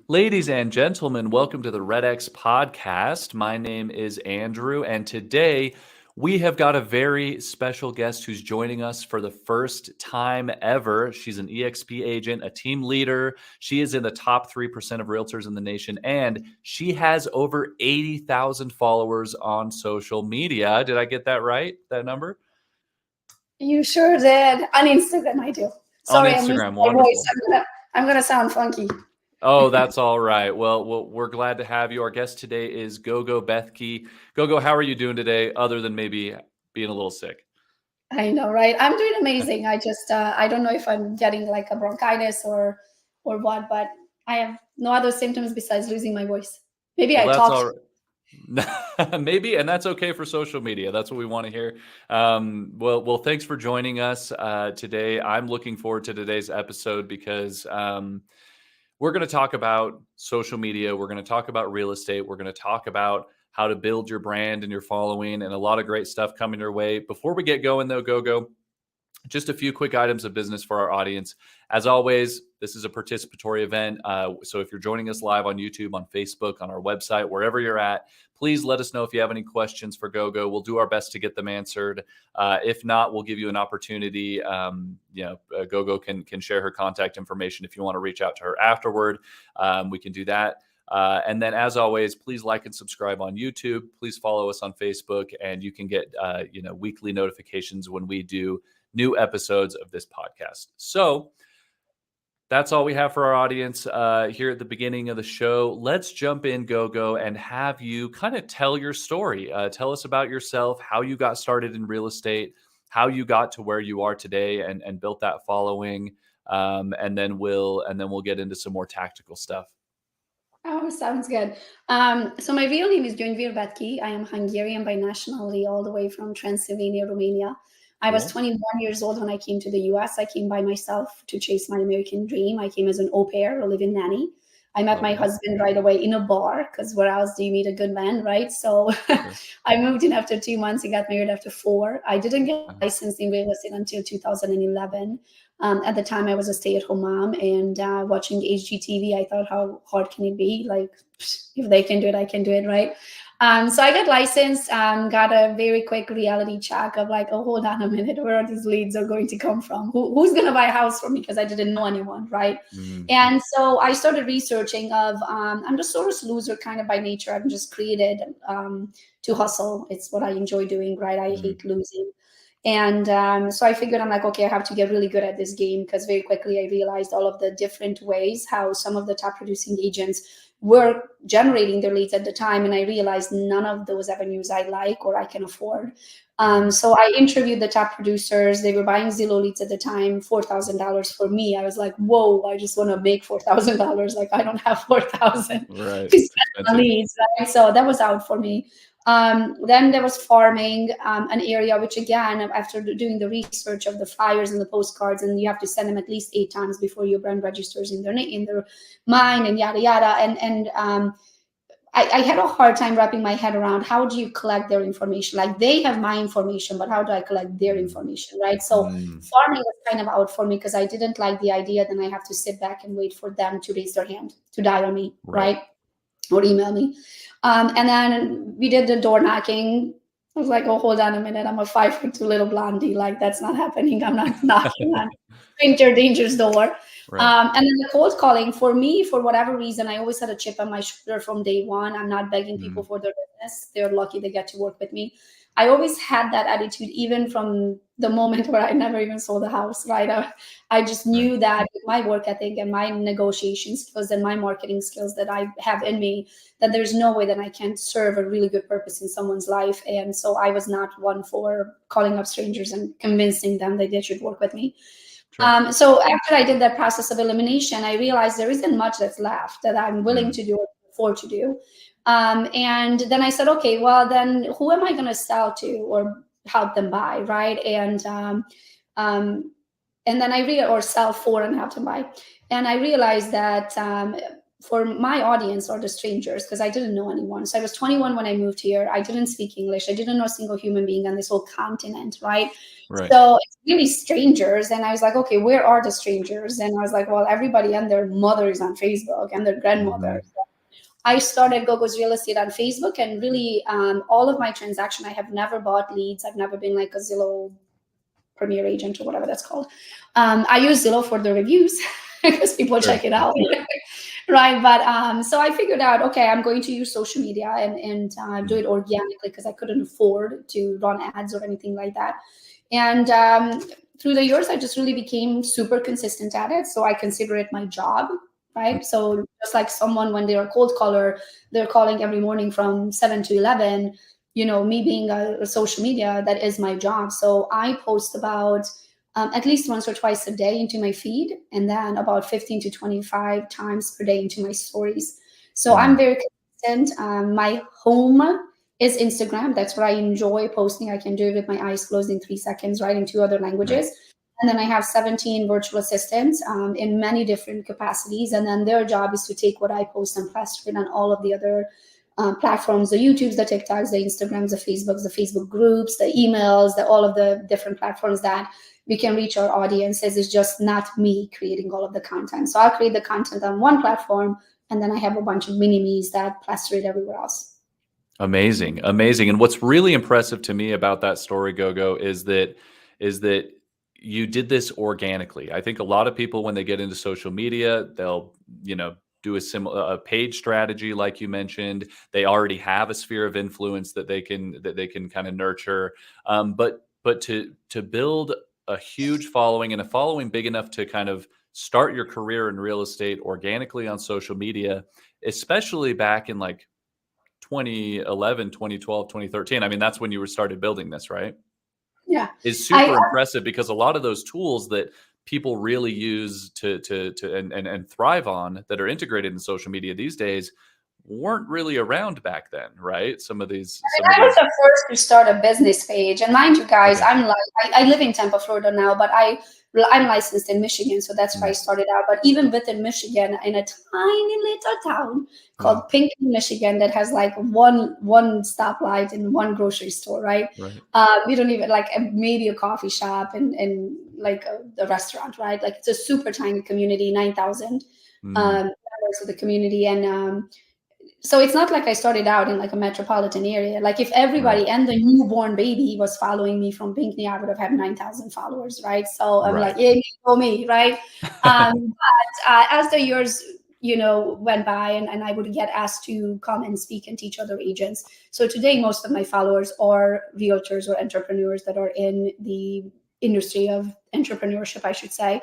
Ladies and gentlemen, welcome to the REDX podcast. My name is Andrew, and today we have got a very special guest who's joining us for the first time ever. She's an EXP agent, a team leader. She is in the top 3% of realtors in the nation, and she has over 80,000 followers on social media. Did I get that right, that number? You sure did. On Instagram, I do. Sorry, on Instagram, I'm losing my wonderful. voice. I'm gonna sound funky. Oh, that's all right. Well, we're glad to have you. Our guest today is Gogo Bethke. Gogo, how are you doing today, other than maybe being a little sick? I know, right? I'm doing amazing. I just I don't know if I'm getting like a bronchitis or what, but I have no other symptoms besides losing my voice. Maybe Well, I that's talk. all right. Maybe, and that's okay for social media. That's what we want to hear. Well, thanks for joining us today. I'm looking forward to today's episode because we're going to talk about social media. We're going to talk about real estate. We're going to talk about how to build your brand and your following, and a lot of great stuff coming your way. Before we get going, though, Gogo, just a few quick items of business for our audience. As always, this is a participatory event. So if you're joining us live on YouTube, on Facebook, on our website, wherever you're at, please let us know if you have any questions for Gogo. We'll do our best to get them answered. If not, we'll give you an opportunity. Gogo can share her contact information if you want to reach out to her afterward. We can do that. And then, as always, please like and subscribe on YouTube. Please follow us on Facebook, and you can get weekly notifications when we do new episodes of this podcast. So that's all we have for our audience here at the beginning of the show. Let's jump in, Gogo, and have you kind of tell your story. Tell us about yourself, how you got started in real estate, how you got to where you are today, and built that following. And then we'll get into some more tactical stuff. Oh, sounds good. So my real name is Gogo Bethke. I am Hungarian by nationality, all the way from Transylvania, Romania. I was 21 years old when I came to the US. I came by myself to chase my American dream. I came as an au pair, a live-in nanny. I met my husband right away in a bar, because where else do you meet a good man, right? So I moved in after 2 months. He got married after 4. I didn't get licensed in real estate until 2011. At the time, I was a stay-at-home mom, and watching HGTV, I thought, how hard can it be? Like, if they can do it, I can do it, right? So I got licensed, got a very quick reality check of like, oh, hold on a minute, where are these leads are going to come from? Who's going to buy a house from me? Because I didn't know anyone, right? And so I started researching of, I'm just sort of loser kind of by nature. I'm just created to hustle. It's what I enjoy doing, right? I hate losing. And so I figured, I'm like, okay, I have to get really good at this game, because very quickly I realized all of the different ways how some of the top producing agents were generating their leads at the time. And I realized none of those avenues I like or I can afford. So I interviewed the top producers. They were buying Zillow leads at the time, $4,000 for me. I was like, whoa, I just want to make $4,000. Like, I don't have $4,000 to spend on leads, right? So that was out for me. Then there was farming, an area which, again, after doing the research of the flyers and the postcards, and you have to send them at least 8 times before your brand registers in their mind, and yada yada. And I had a hard time wrapping my head around, how do you collect their information? Like, they have my information, but how do I collect their information, right? So farming was kind of out for me, because I didn't like the idea. Then I have to sit back and wait for them to raise their hand to dial me, right? Or email me. And then we did the door knocking. I was like, oh, hold on a minute. I'm a 5'2" little blondie. Like, that's not happening. I'm not knocking on stranger danger's door. And then the cold calling, for me, for whatever reason, I always had a chip on my shoulder from day one. I'm not begging people for their business. They're lucky they get to work with me. I always had that attitude, even from the moment where I never even sold a house, right? I just knew that with my work ethic and my negotiation skills and my marketing skills that I have in me, that there's no way that I can serve a really good purpose in someone's life. And so I was not one for calling up strangers and convincing them that they should work with me. So after I did that process of elimination, I realized there isn't much that's left that I'm willing to do or afford to do. And then I said, okay, well, then who am I going to sell to or help them buy, right? And then or sell for and help them buy. And I realized that for my audience are the strangers, because I didn't know anyone. So I was 21 when I moved here. I didn't speak English. I didn't know a single human being on this whole continent, right? Right. So it's really strangers. And I was like, okay, where are the strangers? And I was like, well, everybody and their mother is on Facebook and their grandmother. Mhm. I started Gogo's Real Estate on Facebook, and really all of my transaction, I have never bought leads. I've never been like a Zillow Premier Agent or whatever that's called. I use Zillow for the reviews because people Sure. check it out. Right. But so I figured out, okay, I'm going to use social media and do Mm. it organically, because I couldn't afford to run ads or anything like that. And through the years, I just really became super consistent at it. So I consider it my job. Mm. Right. So just like someone, when they're a cold caller, they're calling every morning from 7 to 11, me being a social media, that is my job. So I post about at least once or twice a day into my feed, and then about 15 to 25 times per day into my stories. So I'm Mm. very consistent. My home is Instagram. That's where I enjoy posting. I can do it with my eyes closed in 3 seconds, right, in 2 other Right. languages. And then I have 17 virtual assistants in many different capacities. And then their job is to take what I post and plaster it on all of the other platforms, the YouTubes, the TikToks, the Instagrams, the Facebook groups, the emails, all of the different platforms that we can reach our audiences. It's just not me creating all of the content. So I'll create the content on one platform, and then I have a bunch of mini-me's that plaster it everywhere else. Amazing, amazing. And what's really impressive to me about that story, Gogo, is that you did this organically. I think a lot of people, when they get into social media, they'll, do a similar a page strategy like you mentioned. They already have a sphere of influence that they can kind of nurture. But to build a huge following, and a following big enough to kind of start your career in real estate organically on social media, especially back in like 2011, 2012, 2013. I mean, that's when you were started building this, right? Yeah. Is I super impressive, because a lot of those tools that people really use and thrive on, that are integrated in social media these days, weren't really around back then, right? Some of I was these. the first to start a business page, and mind you, guys, Okay. I live in Tampa, Florida now, but I'm licensed in Michigan, so that's where I Mm. started out. But even within Michigan, in a tiny little town Yeah. called Pinckney, Michigan, that has like one stoplight and one grocery store, right? Right. We don't even like maybe a coffee shop and like a restaurant, right? Like it's a super tiny community, 9,000 Mm. members of the community, and so it's not like I started out in like a metropolitan area. Like if Right. everybody and the newborn baby was following me from Pinckney, I would have had 9,000 followers, right? So I'm like, Right. yeah, go me, right? As the years, went by, and I would get asked to come and speak and teach other agents. So today, most of my followers are realtors or entrepreneurs that are in the industry of entrepreneurship, I should say.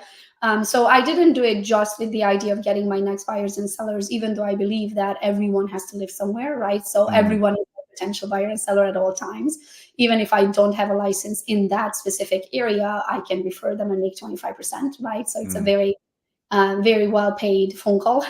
So I didn't do it just with the idea of getting my next buyers and sellers, even though I believe that everyone has to live somewhere, right? So Mm. everyone is a potential buyer and seller at all times. Even if I don't have a license in that specific area, I can refer them and make 25%, right? So it's a Mm. very well paid phone call.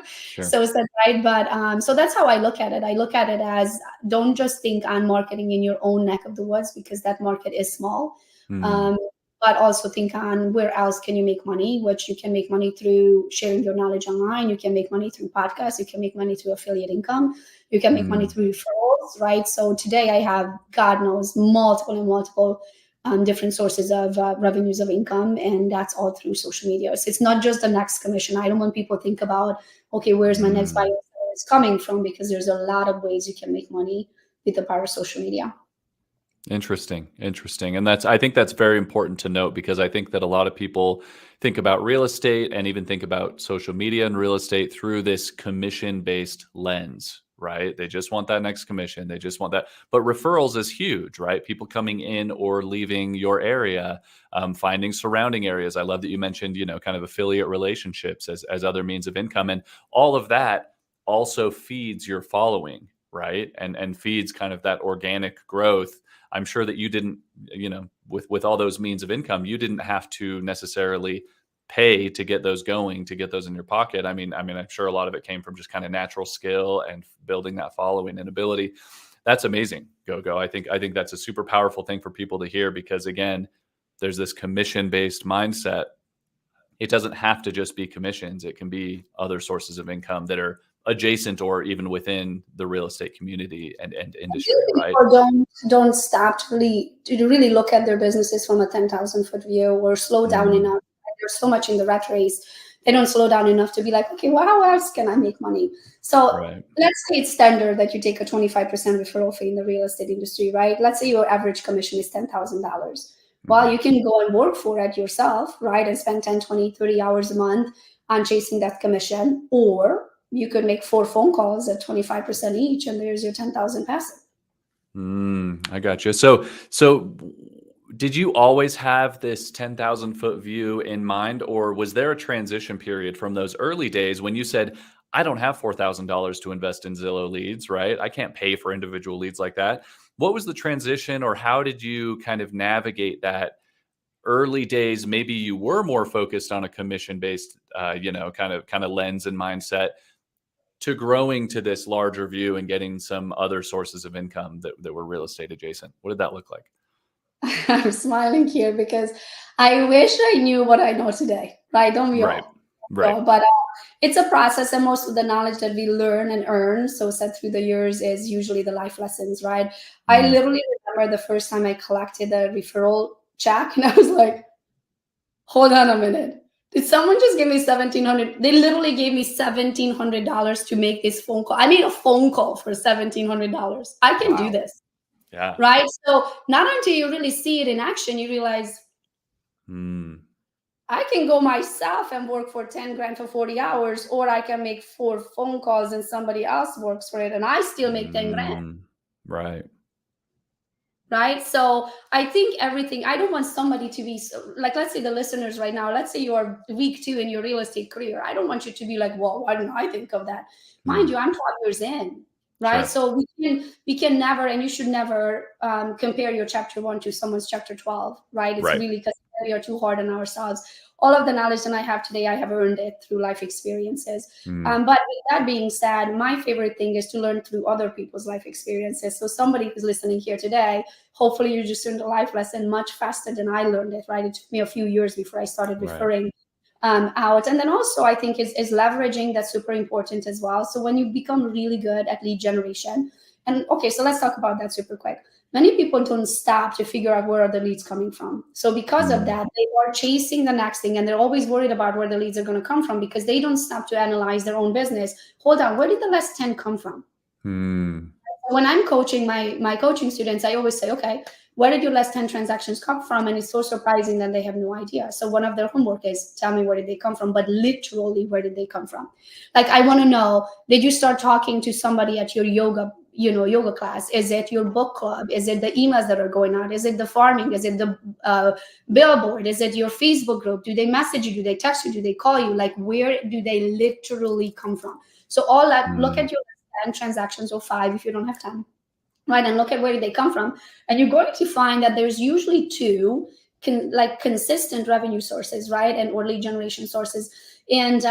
Sure. So is that right? But so that's how I look at it. I look at it as, don't just think on marketing in your own neck of the woods, because that market is small. Mm. Um, but also think on where else can you make money, which you can make money through sharing your knowledge online. You can make money through podcasts. You can make money through affiliate income. You can make money Mm. through referrals, right? So today I have, God knows, multiple and multiple different sources of revenues of income, and that's all through social media. So it's not just the next commission. I don't want people to think about, okay, where's my next buyer Mm. is coming from, because there's a lot of ways you can make money with the power of social media. Interesting, interesting. And I think that's very important to note, because I think that a lot of people think about real estate, and even think about social media and real estate, through this commission-based lens, right? They just want that next commission. They just want that. But referrals is huge, right? People coming in or leaving your area, finding surrounding areas. I love that you mentioned, kind of affiliate relationships as other means of income, and all of that also feeds your following, right? And feeds kind of that organic growth. I'm sure that you didn't, with all those means of income, you didn't have to necessarily pay to get those going, to get those in your pocket. I'm sure a lot of it came from just kind of natural skill and building that following and ability. That's amazing, Gogo. I think that's a super powerful thing for people to hear, because again, there's this commission based mindset. it doesn't have to just be commissions. It can be other sources of income that are adjacent or even within the real estate community and I do industry, think right? people don't stop to really look at their businesses from a 10,000-foot view or slow down Mm, enough. There's so much in the rat race. They don't slow down enough to be like, okay, well, how else can I make money? So right. let's say it's standard that you take a 25% referral fee in the real estate industry, right? Let's say your average commission is $10,000. Well, Hmm. you can go and work for it yourself, right? And spend 10, 20, 30 hours a month on chasing that commission. Or you could make 4 phone calls at 25% each, and there's your 10,000 passive. I got you. So did you always have this 10,000-foot view in mind, or was there a transition period from those early days when you said, I don't have $4,000 to invest in Zillow leads, right? I can't pay for individual leads like that. What was the transition, or how did you kind of navigate that early days? Maybe you were more focused on a commission based, kind of lens and mindset, to growing to this larger view and getting some other sources of income that were real estate adjacent. What did that look like? I'm smiling here because I wish I knew what I know today, right? Don't we Right. all? Right. But it's a process, and most of the knowledge that we learn and earn, so set through the years, is usually the life lessons, right? I Mm. literally remember the first time I collected a referral check, and I was like, hold on a minute. Did someone just give me 1,700? They literally gave me $1,700 to make this phone call. I made a phone call for $1,700. I can do Wow. this, Yeah. right? So not until you really see it in action, you realize Mm. I can go myself and work for 10 grand for 40 hours, or I can make 4 phone calls and somebody else works for it and I still make 10 grand. Right. Right. So I think everything, I don't want somebody to be so, like, let's say the listeners right now, let's say you're week 2 in your real estate career. I don't want you to be like, well, why didn't I think of that? Mind Mm. you, I'm 12 years in. Right. Sure. So we can never, and you should never compare your chapter 1 to someone's chapter 12. Right. It's Right. really because we are too hard on ourselves. All of the knowledge that I have today, I have earned it through life experiences. Mm. But with that being said, my favorite thing is to learn through other people's life experiences. So somebody who's listening here today, hopefully you just learned a life lesson much faster than I learned it, right? It took me a few years before I started Right. referring out. And then also I think is leveraging, that's super important as well. So when you become really good at lead generation, and okay, so let's talk about that super quick. Many people don't stop to figure out where are the leads coming from. So because of Mm. that, they are chasing the next thing, and they're always worried about where the leads are going to come from because they don't stop to analyze their own business. Hold on, where did the last 10 come from? Mm. When I'm coaching my coaching students, I always say, okay, where did your last 10 transactions come from? And it's so surprising that they have no idea. So one of their homework is tell me where did they come from, but literally where did they come from? Like, I want to know, did you start talking to somebody at your yoga class? Is it your book club? Is it the emails that are going out? Is it the farming? Is it the billboard? Is it your Facebook group? Do they message you? Do they text you? Do they call you? Like, where do they literally come from? So all that, look Mm. at your 10 transactions or 5 if you don't have time, right? And look at where did they come from. And you're going to find that there's usually 2 consistent revenue sources, right? And or lead generation sources. And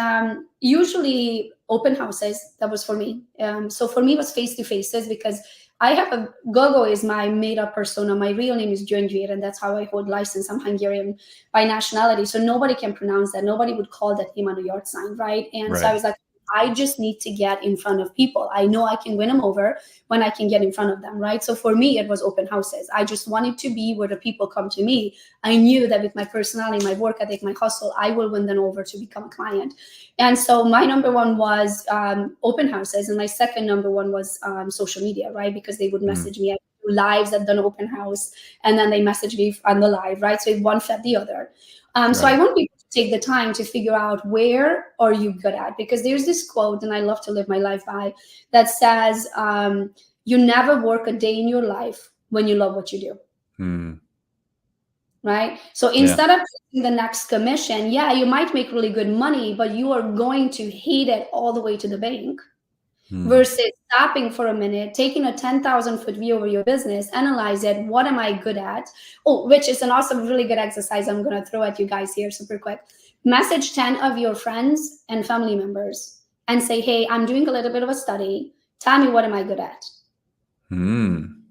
usually open houses, that was for me. So for me, it was face-to-faces because I have a Gogo is my made-up persona. My real name is Gyöngyös, and that's how I hold license. I'm Hungarian by nationality, so nobody can pronounce that. Nobody would call that name on a yard sign, right? And so I Right. was like, I just need to get in front of people. I know I can win them over when I can get in front of them, right? So for me, it was open houses. I just wanted to be where the people come to me. I knew that with my personality, my work ethic, my hustle, I will win them over to become a client. And so my number 1 was open houses, and my second number 1 was social media, right? Because they would Mm. message me. I do lives at an open house, and then they message me on the live, right? So one fed the other. So I Right. want people to take the time to figure out where are you good at, because there's this quote, and I love to live my life by, that says, you never work a day in your life when you love what you do. Mm. Right. So Yeah. instead of taking the next commission, yeah, you might make really good money, but you are going to hate it all the way to the bank. Mm. Versus stopping for a minute, taking a 10,000-foot view over your business, analyze it. What am I good at? Oh, which is an awesome, really good exercise I'm going to throw at you guys here super quick. Message 10 of your friends and family members and say, hey, I'm doing a little bit of a study. Tell me, what am I good at? Mm.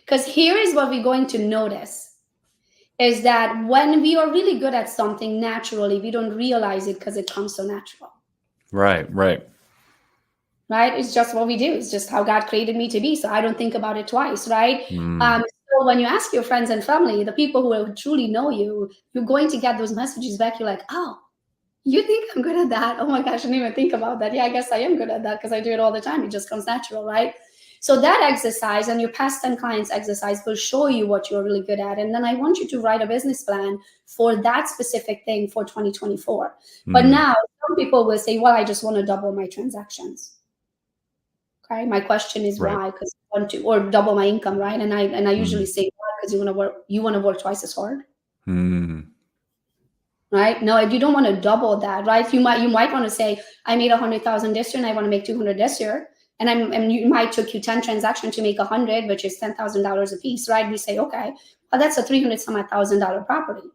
Because here is what we're going to notice is that when we are really good at something naturally, we don't realize it because it comes so natural. Right, right. Right? It's just what we do. It's just how God created me to be. So I don't think about it twice, right? Mm, So when you ask your friends and family, the people who truly know you, you're going to get those messages back. You're like, oh, you think I'm good at that? Oh my gosh, I didn't even think about that. Yeah, I guess I am good at that because I do it all the time. It just comes natural, right? So that exercise and your past 10 clients exercise will show you what you're really good at. And then I want you to write a business plan for that specific thing for 2024. But mm, now some people will say, well, I just want to double my transactions. Okay. My question is right. why? Because I want to, or double my income, right? And I usually Mm, say why? Because you want to work twice as hard. mm, Right? No, you don't want to double that, right? You might want to say, I made 100,000 this year and I want to make 200 this year. And you might took you 10 transactions to make 100, which is $10,000 a piece, right? We say, okay, well, that's a 300 some odd $1,000 property,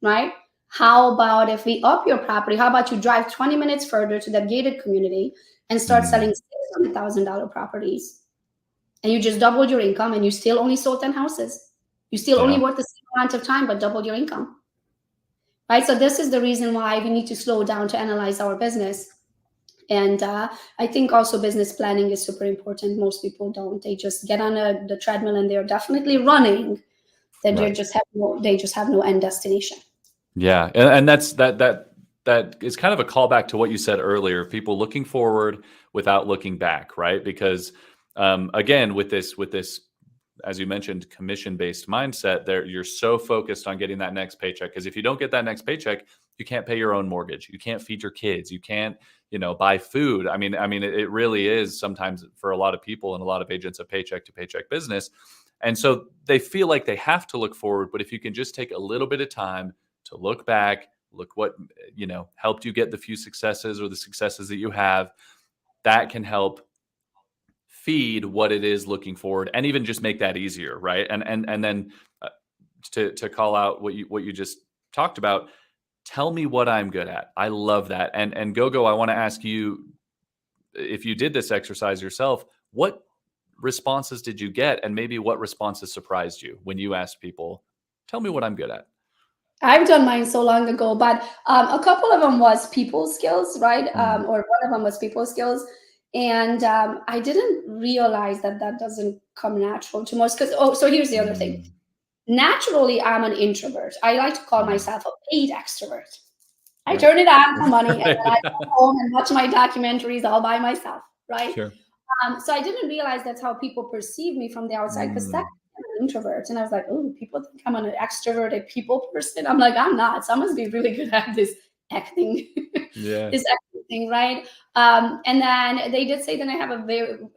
right? How about if we up your property? How about you drive 20 minutes further to that gated community and start selling mm, $600,000 properties? And you just doubled your income and you still only sold 10 houses. You still only yeah. worked the same amount of time, but doubled your income. Right? So this is the reason why we need to slow down to analyze our business. And I think also business planning is super important. Most people don't. They just get on the treadmill and they're definitely running. That Right. they just have no end destination. Yeah, and that is kind of a callback to what you said earlier. People looking forward without looking back, right? Because again, with this, as you mentioned, commission-based mindset, there you're so focused on getting that next paycheck. Because if you don't get that next paycheck, you can't pay your own mortgage, you can't feed your kids, you can't, buy food. I mean, it really is sometimes for a lot of people and a lot of agents a paycheck to paycheck business. And so they feel like they have to look forward, but if you can just take a little bit of time to look back, look what helped you get the few successes or the successes that you have, that can help feed what it is looking forward and even just make that easier, right? And then uh, to call out what you just talked about, tell me what I'm good at. I love that. And Gogo, I want to ask you, if you did this exercise yourself, what responses did you get, and maybe what responses surprised you when you asked people, tell me what I'm good at? I've done mine so long ago, but a couple of them was people skills, right? Mm, Or one of them was people skills, and I didn't realize that that doesn't come natural to most. Because so here's the other thing. mm, Naturally, I'm an introvert. I like to call mm, myself a paid extrovert. I right. turn it on for money, and then Right. I go home and watch my documentaries all by myself, right? Sure. So I didn't realize that's how people perceive me from the outside because Mm, I'm an introvert, and I was like, oh, people think I'm an extroverted people person. I'm like, I'm not. So I must be really good at this acting, yeah. this acting thing, right? And then they did say that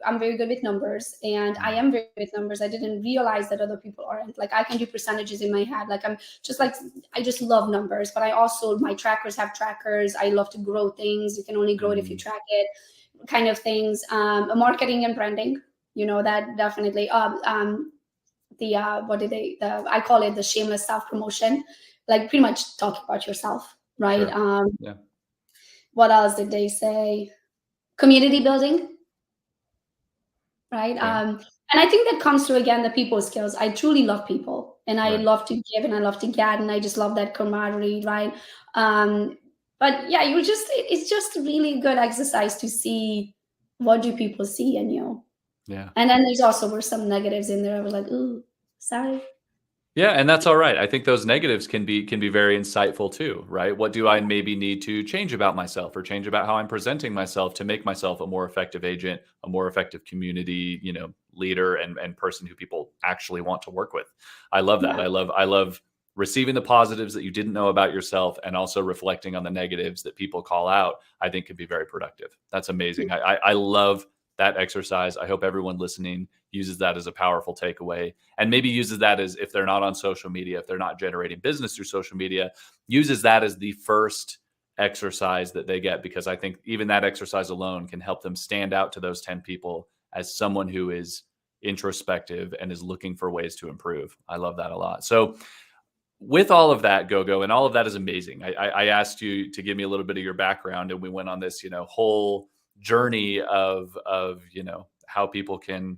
I'm very good with numbers, and I Mm, am very good with numbers. I didn't realize that other people aren't. Like I can do percentages in my head. I just love numbers, but I also my trackers have trackers. I love to grow things. You can only grow it if you mm, track it kind of things. Marketing and branding, that definitely. The what did they? I call it the shameless self promotion, like pretty much talk about yourself, right? sure. Yeah. What else did they say? Community building, right? Okay. And I think that comes to again the people skills. I truly love people, and I Right. love to give, and I love to get, and I just love that camaraderie, right? Um, but yeah, it's just a really good exercise to see what do people see in you. Yeah. And then there's also were some negatives in there. I was like, ooh, sorry. Yeah, and that's all right. I think those negatives can be very insightful too, right? What do I maybe need to change about myself or change about how I'm presenting myself to make myself a more effective agent, a more effective community, leader and person who people actually want to work with. I love that. Yeah. I love receiving the positives that you didn't know about yourself and also reflecting on the negatives that people call out. I think could be very productive. That's amazing. I love that exercise. I hope everyone listening uses that as a powerful takeaway, and maybe uses that as, if they're not on social media, if they're not generating business through social media, uses that as the first exercise that they get, because I think even that exercise alone can help them stand out to those 10 people as someone who is introspective and is looking for ways to improve. I love that a lot. So with all of that, Gogo, and all of that is amazing. I asked you to give me a little bit of your background, and we went on this, whole journey of how people can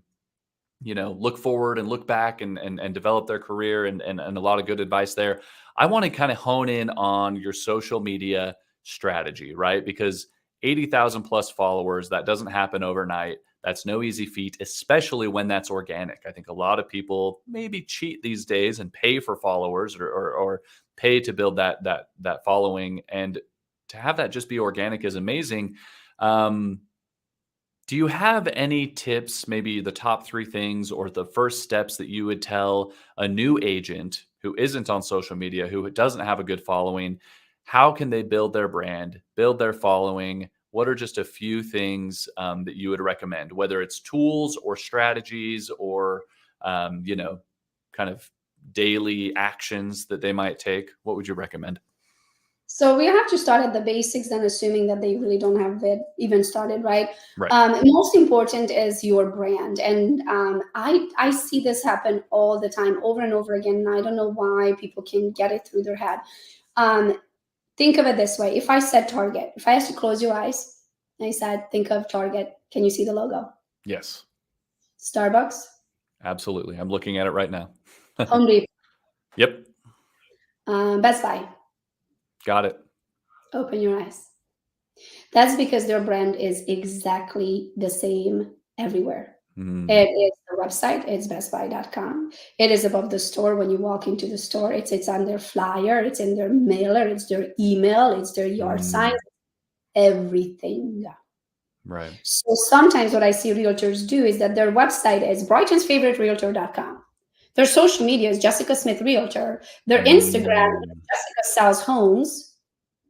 look forward and look back and develop their career and a lot of good advice there. I want to kind of hone in on your social media strategy, right? Because 80,000 plus followers, that doesn't happen overnight. That's no easy feat, especially when that's organic. I think a lot of people maybe cheat these days and pay for followers or pay to build that following. And to have that just be organic is amazing. Um, do you have any tips, maybe the top three things or the first steps that you would tell a new agent who isn't on social media, who doesn't have a good following? How can they build their brand, build their following? What are just a few things that you would recommend, whether it's tools or strategies or, kind of daily actions that they might take? What would you recommend? So we have to start at the basics, then assuming that they really don't have it even started, right? Right. Most important is your brand. And I see this happen all the time, over and over again. And I don't know why people can get it through their head. Think of it this way. If I said Target, if I asked you to close your eyes, and I said, think of Target, can you see the logo? Yes, Starbucks, absolutely. I'm looking at it right now. Home Depot, Yep. Best Buy. Got it. Open your eyes. That's because their brand is exactly the same everywhere. It is the website, it's bestbuy.com. It is above the store when you walk into the store. It's on their flyer, it's in their mailer, it's their email, it's their yard sign, everything. Right. So sometimes what I see realtors do is that their website is Brighton'sFavoriteRealtor.com. Their social media is Jessica Smith Realtor. Their Instagram is Jessica Sells Homes.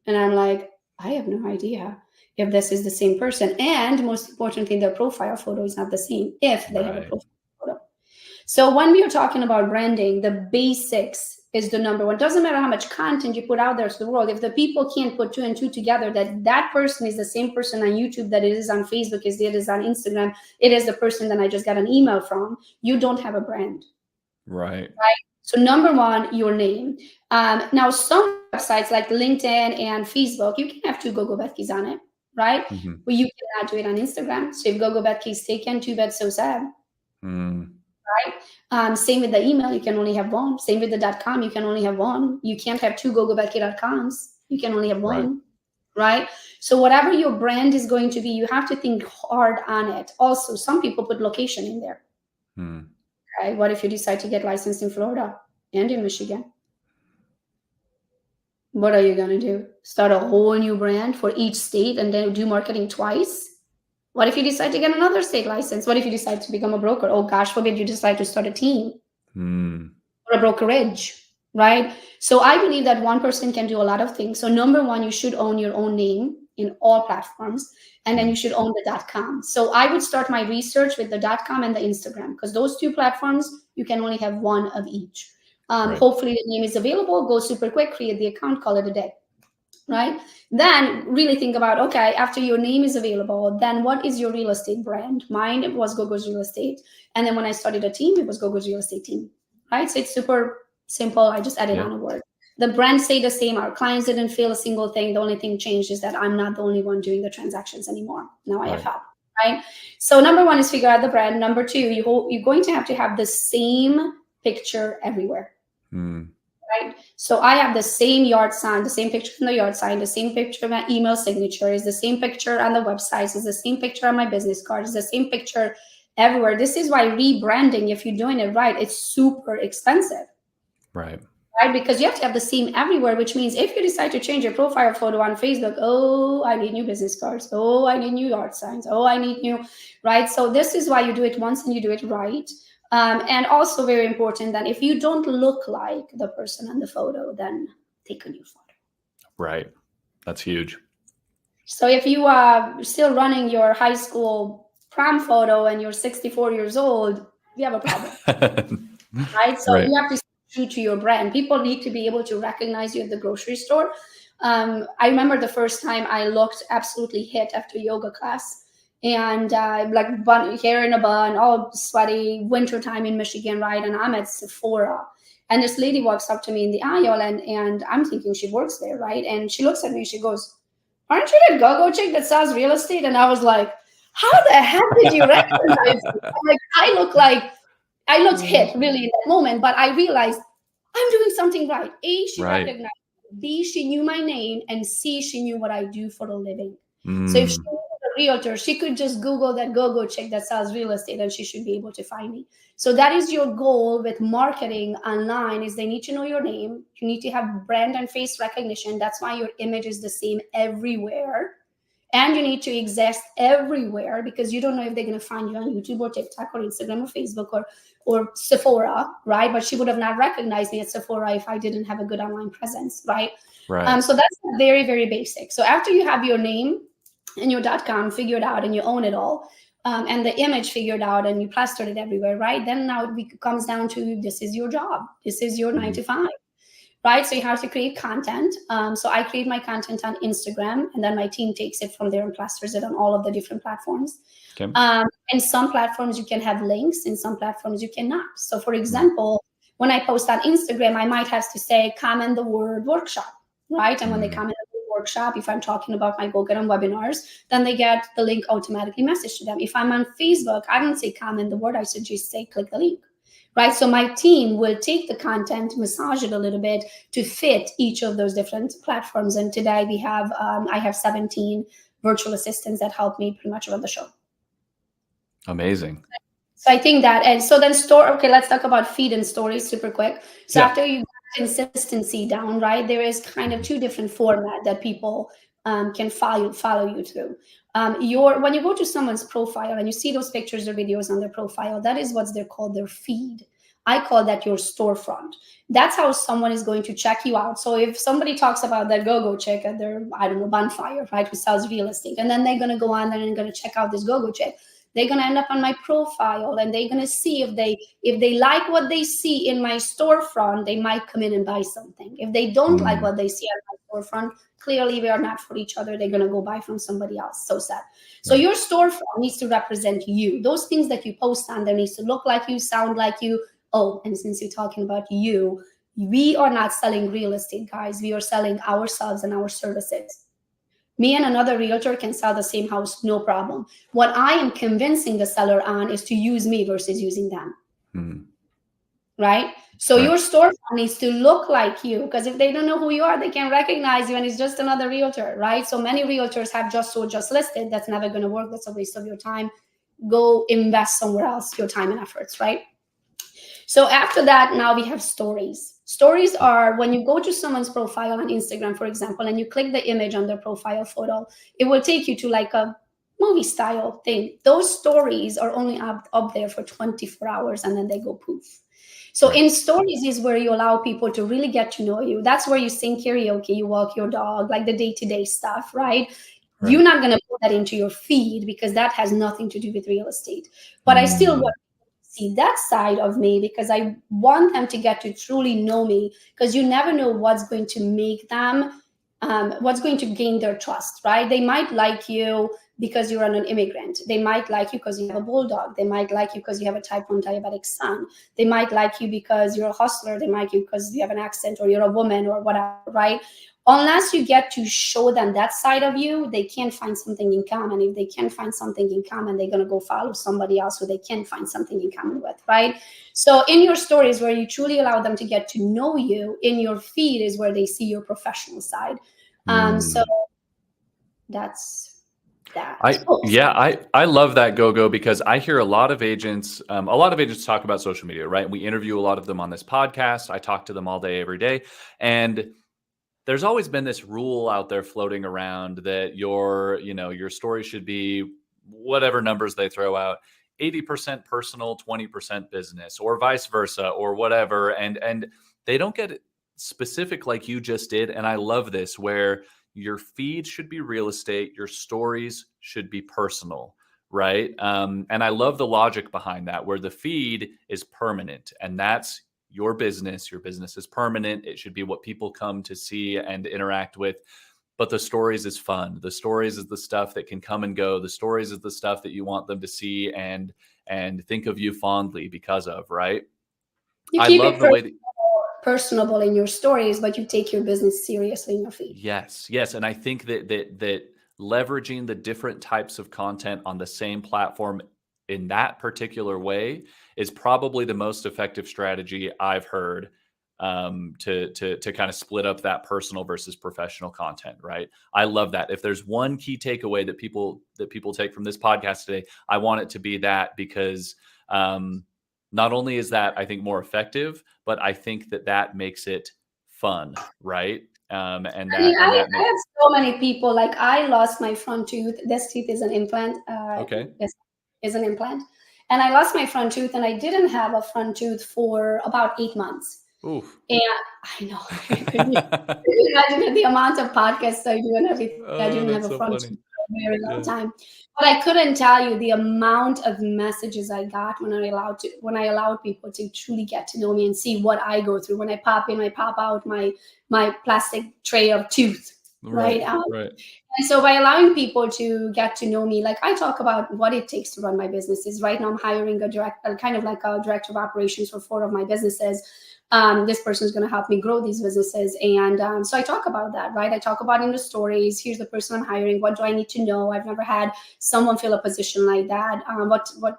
And I'm like, I have no idea if this is the same person. And most importantly, their profile photo is not the same if they have a Right. profile photo. So when we are talking about branding, the basics is the number one. Doesn't matter how much content you put out there to the world. If the people can't put two and two together, that person is the same person on YouTube that it is on Facebook, as it is on Instagram, it is the person that I just got an email from, you don't have a brand. Right. So number one, your name. Now, some websites like LinkedIn and Facebook, you can have two Gogo Bethkes on it, right? But you cannot do it on Instagram. So if Gogo Bethke is taken, too bad, so sad. Right? Same with the email, you can only have one. Same with the .com, you can only have one. You can't have two GogoBethke.coms. You can only have one. Right? So whatever your brand is going to be, you have to think hard on it. Also, some people put location in there. Right? What if you decide to get licensed in Florida and in Michigan? What are you going to do? Start a whole new brand for each state and then do marketing twice? What if you decide to get another state license? What if you decide to become a broker? Oh, gosh forbid you decide to start a team or a brokerage, right? So I believe that one person can do a lot of things. So number one, you should own your own name in all platforms, and then you should own the .com. So I would start my research with the .com and the Instagram, because those two platforms, you can only have one of each. Hopefully the name is available, go super quick, create the account, call it a day. Right? Then really think about, okay, after your name is available, then what is your real estate brand? Mine was Gogo's Real Estate. And then when I started a team, it was Gogo's Real Estate Team. Right? So it's super simple. I just added on a word. The brands stay the same. Our clients didn't feel a single thing. The only thing changed is that I'm not the only one doing the transactions anymore. Now I have help. Right? So number one is figure out the brand. Number two, you're going to have the same picture everywhere. Right? So I have the same yard sign, the same picture from the yard sign, the same picture of my email signature, is the same picture on the websites, is the same picture on my business card, is the same picture everywhere. This is why rebranding, if you're doing it right, it's super expensive. Right? Because you have to have the same everywhere, which means if you decide to change your profile photo on Facebook, oh, I need new business cards. Oh, I need new yard signs. Oh, I need new, right? So this is why you do it once and you do it right. And also very important that if you don't look like the person on the photo, then take a new photo. Right. That's huge. So if you are still running your high school prom photo and you're 64 years old, you have a problem. Right? So you have to stay true to your brand. People need to be able to recognize you at the grocery store. I remember the first time I looked absolutely hit after yoga class. And like hair in a bun, all sweaty, wintertime in Michigan, right? And I'm at Sephora. And this lady walks up to me in the aisle, and I'm thinking she works there, right? And she looks at me, she goes, "Aren't you that Gogo chick that sells real estate?" And I was like, how the heck did you recognize me? Like, I look like I looked hit really in that moment, but I realized I'm doing something right. A, she Right. recognized me. B, she knew my name. And C, she knew what I do for a living. So if she Mm. was a realtor, she could just Google that Gogo chick that sells real estate and she should be able to find me. So that is your goal with marketing online, is they need to know your name. You need to have brand and face recognition. That's why your image is the same everywhere. And you need to exist everywhere, because you don't know if they're going to find you on YouTube or TikTok or Instagram or Facebook or Sephora, right? But she would have not recognized me at Sephora if I didn't have a good online presence, right? Right. So that's very, very basic. So after you have your name and your .com figured out and you own it all, and the image figured out and you plastered it everywhere, right? Then now it comes down to, this is your job. This is your 9 to 5. Right? So you have to create content. So I create my content on Instagram, and then my team takes it from there and plasters it on all of the different platforms. Okay. In some platforms, you can have links. In some platforms, you cannot. So for Mm. example, when I post on Instagram, I might have to say, comment the word workshop, right? And when they comment the word workshop, if I'm talking about my Go Get 'em webinars, then they get the link automatically messaged to them. If I'm on Facebook, I don't say comment the word, I should just say click the link. Right. So my team will take the content, massage it a little bit to fit each of those different platforms. And today we have, I have 17 virtual assistants that help me pretty much run the show. Amazing. So I think that, and so then okay, let's talk about feed and stories super quick. So after you got consistency down, right, there is kind of 2 different formats that people can follow you through. When you go to someone's profile and you see those pictures or videos on their profile, that is what's they're called their feed. I call that your storefront. That's how someone is going to check you out. So if somebody talks about that Gogo chick at their, I don't know, bonfire, right, who sells real estate, and then they're going to go on there and going to check out this Gogo chick, they're going to end up on my profile, and they're going to see if they like what they see in my storefront, they might come in and buy something. If they don't like what they see on my storefront, clearly we are not for each other. They're going to go buy from somebody else. So sad. So your storefront needs to represent you. Those things that you post on there needs to look like you, sound like you. Oh, and since you're talking about you, we are not selling real estate, guys. We are selling ourselves and our services. Me and another realtor can sell the same house, no problem. What I am convincing the seller on is to use me versus using them. Right? So your storefront needs to look like you, because if they don't know who you are, they can't recognize you, and it's just another realtor, right? So many realtors have just listed. That's never going to work. That's a waste of your time. Go invest somewhere else, your time and efforts, right? So after that, now we have stories. Stories are when you go to someone's profile on Instagram, for example, and you click the image on their profile photo, it will take you to like a movie style thing. Those stories are only up there for 24 hours and then they go poof. So in stories is where you allow people to really get to know you. That's where you sing karaoke, you walk your dog, like the day-to-day stuff, right? You're not going to put that into your feed because that has nothing to do with real estate. But I still want to see that side of me because I want them to get to truly know me, because you never know what's going to make them, what's going to gain their trust, right? They might like you because you're an immigrant. They might like you because you have a bulldog. They might like you because you have a type 1 diabetic son. They might like you because you're a hustler. They might like you because you have an accent or you're a woman or whatever, right? Unless you get to show them that side of you, they can't find something in common. If they can't find something in common, they're going to go follow somebody else who they can find something in common with, right? So in your stories where you truly allow them to get to know you, in your feed is where they see your professional side. So that's that. I love that, Gogo, because I hear a lot of agents talk about social media, right? We interview a lot of them on this podcast. I talk to them all day, every day. And there's always been this rule out there floating around that your story should be whatever numbers they throw out, 80% personal, 20% business, or vice versa, or whatever. And they don't get specific like you just did. And I love this, where your feed should be real estate, your stories should be personal, right? And I love the logic behind that, where the feed is permanent, and that's your business. Your business is permanent. It should be what people come to see and interact with. But the stories is fun. The stories is the stuff that can come and go. The stories is the stuff that you want them to see and think of you fondly because of, right? You I keep love it the way that personable in your stories, but you take your business seriously in your feed. Yes. And I think that leveraging the different types of content on the same platform in that particular way is probably the most effective strategy I've heard, to kind of split up that personal versus professional content. Right. I love that. If there's one key takeaway that people take from this podcast today, I want it to be that, because not only is that, I think, more effective, but I think that makes it fun, right? And I mean, that I makes have so many people. Like, I lost my front tooth. This tooth is an implant. okay. This is an implant, and I lost my front tooth, and I didn't have a front tooth for about 8 months. Oof. And I know, could you imagine the amount of podcasts I do and everything? I Oh, didn't have that's a so front funny. tooth for a very long Yeah. time. But I couldn't tell you the amount of messages I got when I allowed people to truly get to know me and see what I go through. When I pop in, I pop out my plastic tray of tooth, Right. right? Right. And so by allowing people to get to know me, like, I talk about what it takes to run my businesses. Right now I'm hiring kind of like a director of operations for 4 of my businesses. This person is going to help me grow these businesses. And so I talk about that, right? I talk about in the stories, here's the person I'm hiring. What do I need to know? I've never had someone fill a position like that.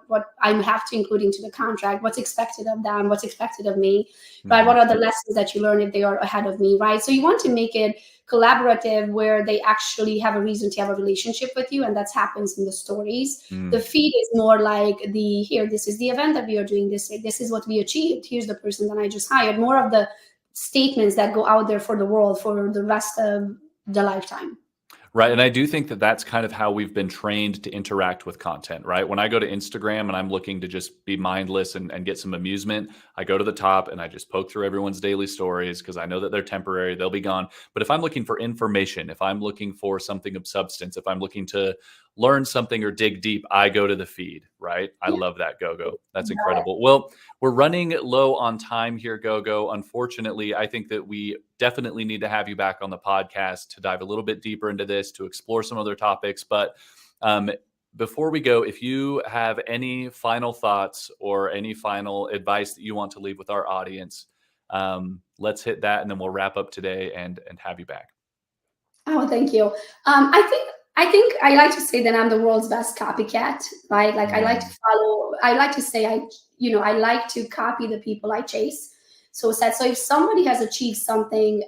What I have to include into the contract, what's expected of them, what's expected of me, right? Mhm. What are the lessons that you learn if they are ahead of me, right? So you want to make it collaborative, where they actually have a reason to have a relationship with you, and that happens in the stories. The Mm. feed is more like this is the event that we are doing, this is what we achieved, here's the person that I just hired. More of the statements that go out there for the world for the rest of the lifetime. Right. And I do think that that's kind of how we've been trained to interact with content, right? When I go to Instagram and I'm looking to just be mindless and get some amusement, I go to the top and I just poke through everyone's daily stories, because I know that they're temporary, they'll be gone. But if I'm looking for information, if I'm looking for something of substance, if I'm looking to learn something or dig deep, I go to the feed, right? I Yeah, love that, Gogo. That's got it. incredible. Well, we're running low on time here, Gogo. Unfortunately, I think that we definitely need to have you back on the podcast to dive a little bit deeper into this, to explore some other topics. But um, before we go, if you have any final thoughts or any final advice that you want to leave with our audience, let's hit that, and then we'll wrap up today and have you back. Oh, thank you. I think I like to say that I'm the world's best copycat, right? Like, I like to Mm, follow. I like to say I like to copy the people I chase. So if somebody has achieved something,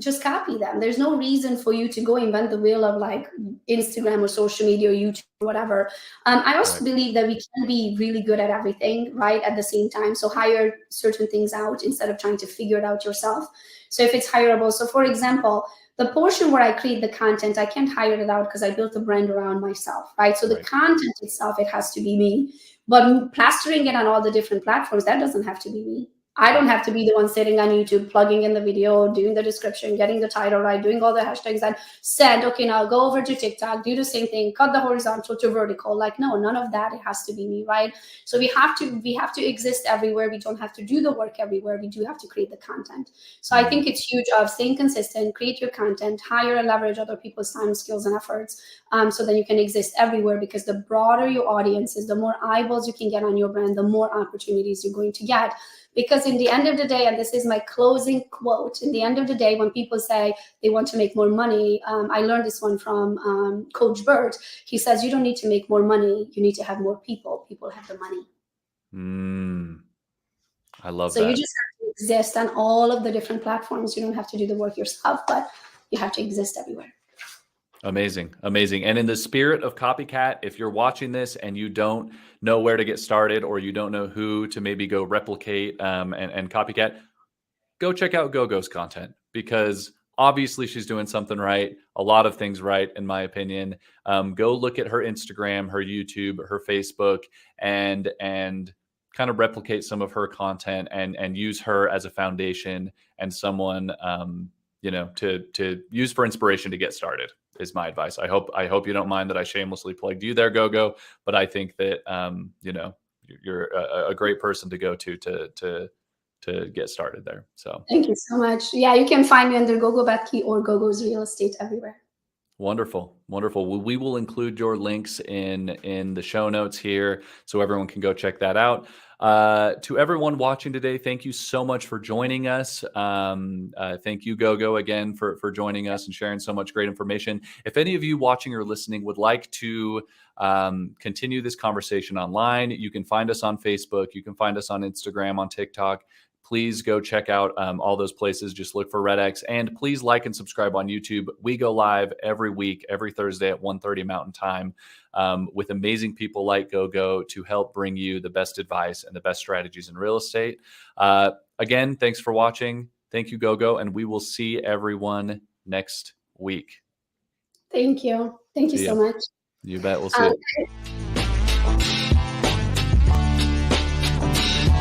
just copy them. There's no reason for you to go invent the wheel of, like, Instagram or social media or YouTube or whatever. I right. also believe that we can be really good at everything, right, at the same time. So hire certain things out instead of trying to figure it out yourself. So if it's hireable, so for example, the portion where I create the content, I can't hire it out because I built a brand around myself, right? So the Right. content itself, it has to be me. But plastering it on all the different platforms, that doesn't have to be me. I don't Right. have to be the one sitting on YouTube, plugging in the video, doing the description, getting the title right, doing all the hashtags and said, okay, now go over to TikTok, do the same thing, cut the horizontal to vertical. Like, no, none of that. It has to be me, right? So we have to exist everywhere. We don't have to do the work everywhere. We do have to create the content. So I Mm. think it's huge of staying consistent, create your content, hire and leverage other people's time, skills, and efforts, so that you can exist everywhere. Because the broader your audience is, the more eyeballs you can get on your brand, the more opportunities you're going to get. Because in the end of the day, and this is my closing quote, in the end of the day, when people say they want to make more money, I learned this one from Coach Bert. He says, you don't need to make more money. You need to have more people. People have the money. Mm. I love So you that. just have to exist on all of the different platforms. You don't have to do the work yourself, but you have to exist everywhere. Amazing. Amazing. And in the spirit of copycat, if you're watching this and you don't know where to get started, or you don't know who to maybe go replicate, and copycat, go check out Gogo's content, because obviously she's doing something right, a lot of things right, in my opinion. Go look at her Instagram, her YouTube, her Facebook, and kind of replicate some of her content, and use her as a foundation and someone, to use for inspiration to get started, is my advice. I hope you don't mind that I shamelessly plugged you there, Gogo, but I think that you're a great person to go to get started there. So Thank you so much. Yeah, you can find me under Gogo Bethkey or Gogo's Real Estate everywhere. Wonderful. Wonderful. Well, we will include your links in the show notes here so everyone can go check that out. To everyone watching today, thank you so much for joining us. Thank you, Gogo, again for joining us and sharing so much great information. If any of you watching or listening would like to continue this conversation online, you can find us on Facebook. You can find us on Instagram, on TikTok. Please go check out all those places. Just look for REDX, and please like and subscribe on YouTube. We go live every week, every Thursday at 1:30 Mountain Time, with amazing people like Gogo to help bring you the best advice and the best strategies in real estate. Again, thanks for watching. Thank you, Gogo, and we will see everyone next week. Thank you. Thank you See so ya. much. You bet. We'll see you.